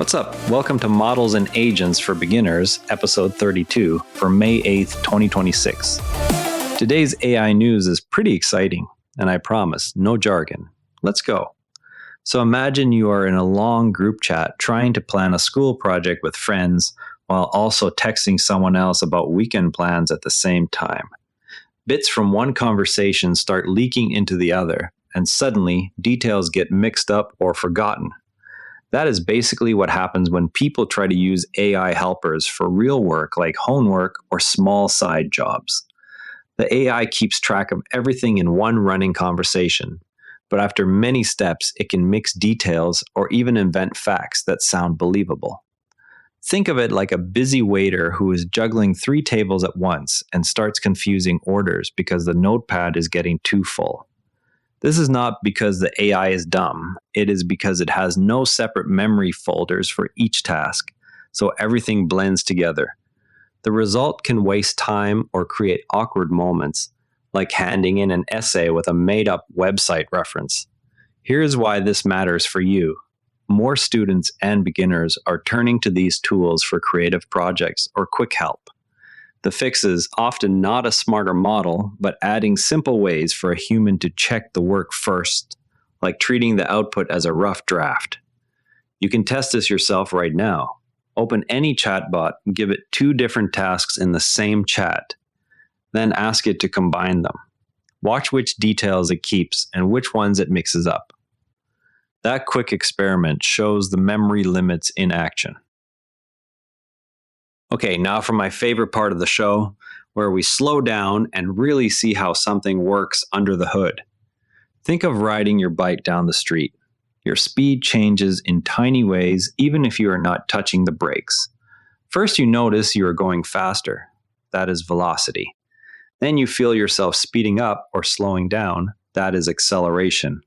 What's up? Welcome to Models and Agents for Beginners, episode 32 for May 8th, 2026. Today's AI news is pretty exciting, and I promise, no jargon. Let's go. So imagine you are in a long group chat trying to plan a school project with friends while also texting someone else about weekend plans at the same time. Bits from one conversation start leaking into the other, and suddenly details get mixed up or forgotten. That is basically what happens when people try to use AI helpers for real work like homework or small side jobs. The AI keeps track of everything in one running conversation, but after many steps, it can mix details or even invent facts that sound believable. Think of it like a busy waiter who is juggling 3 tables at once and starts confusing orders because the notepad is getting too full. This is not because the AI is dumb, it is because it has no separate memory folders for each task, so everything blends together. The result can waste time or create awkward moments, like handing in an essay with a made-up website reference. Here's why this matters for you. More students and beginners are turning to these tools for creative projects or quick help. The fix is often not a smarter model, but adding simple ways for a human to check the work first, like treating the output as a rough draft. You can test this yourself right now. Open any chatbot, give it 2 different tasks in the same chat, then ask it to combine them. Watch which details it keeps and which ones it mixes up. That quick experiment shows the memory limits in action. Okay, now for my favorite part of the show, where we slow down and really see how something works under the hood. Think of riding your bike down the street. Your speed changes in tiny ways even if you are not touching the brakes. First, you notice you are going faster. That is velocity. Then you feel yourself speeding up or slowing down. That is acceleration.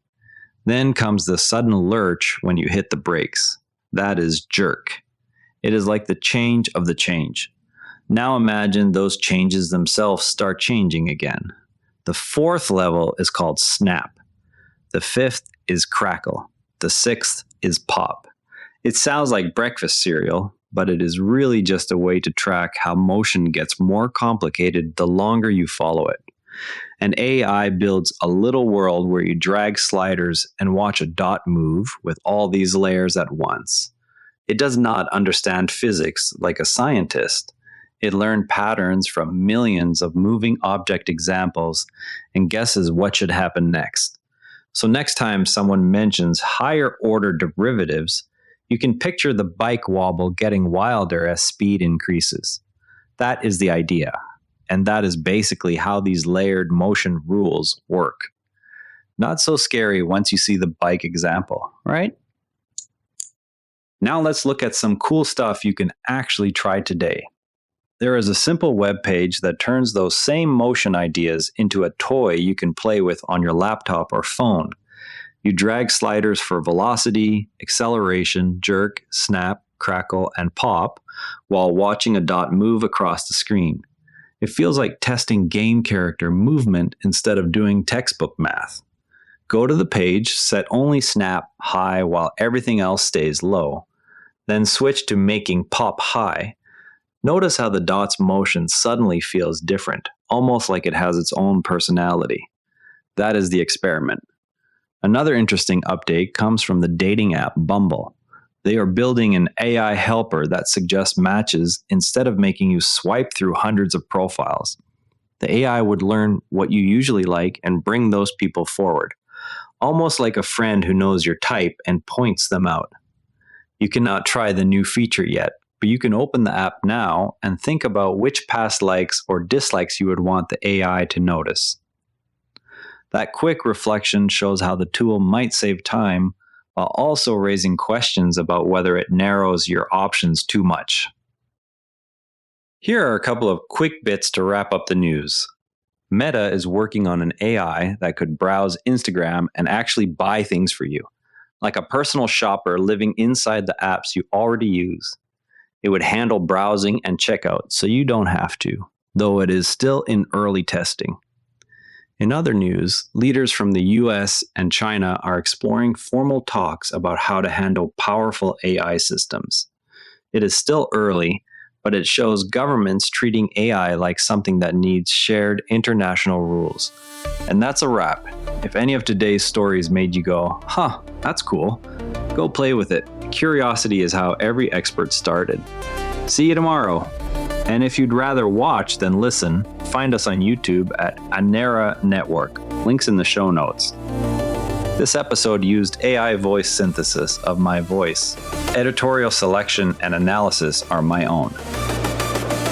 Then comes the sudden lurch when you hit the brakes. That is jerk. It is like the change of the change. Now imagine those changes themselves start changing again. The 4th level is called snap. The 5th is crackle. The 6th is pop. It sounds like breakfast cereal, but it is really just a way to track how motion gets more complicated the longer you follow it. And AI builds a little world where you drag sliders and watch a dot move with all these layers at once. It does not understand physics like a scientist. It learned patterns from millions of moving object examples and guesses what should happen next. So next time someone mentions higher order derivatives, you can picture the bike wobble getting wilder as speed increases. That is the idea. And that is basically how these layered motion rules work. Not so scary once you see the bike example, right? Now let's look at some cool stuff you can actually try today. There is a simple web page that turns those same motion ideas into a toy you can play with on your laptop or phone. You drag sliders for velocity, acceleration, jerk, snap, crackle, and pop while watching a dot move across the screen. It feels like testing game character movement instead of doing textbook math. Go to the page, set only snap high while everything else stays low. Then switch to making pop high. Notice how the dot's motion suddenly feels different, almost like it has its own personality. That is the experiment. Another interesting update comes from the dating app Bumble. They are building an AI helper that suggests matches instead of making you swipe through hundreds of profiles. The AI would learn what you usually like and bring those people forward, almost like a friend who knows your type and points them out. You cannot try the new feature yet, but you can open the app now and think about which past likes or dislikes you would want the AI to notice. That quick reflection shows how the tool might save time while also raising questions about whether it narrows your options too much. Here are a couple of quick bits to wrap up the news. Meta is working on an AI that could browse Instagram and actually buy things for you, like a personal shopper living inside the apps you already use. It would handle browsing and checkout, so you don't have to, though it is still in early testing. In other news, leaders from the US and China are exploring formal talks about how to handle powerful AI systems. It is still early, but it shows governments treating AI like something that needs shared international rules. And that's a wrap. If any of today's stories made you go, huh, that's cool, go play with it. Curiosity is how every expert started. See you tomorrow. And if you'd rather watch than listen, find us on YouTube at Anera Network. Links in the show notes. This episode used AI voice synthesis of my voice. Editorial selection and analysis are my own.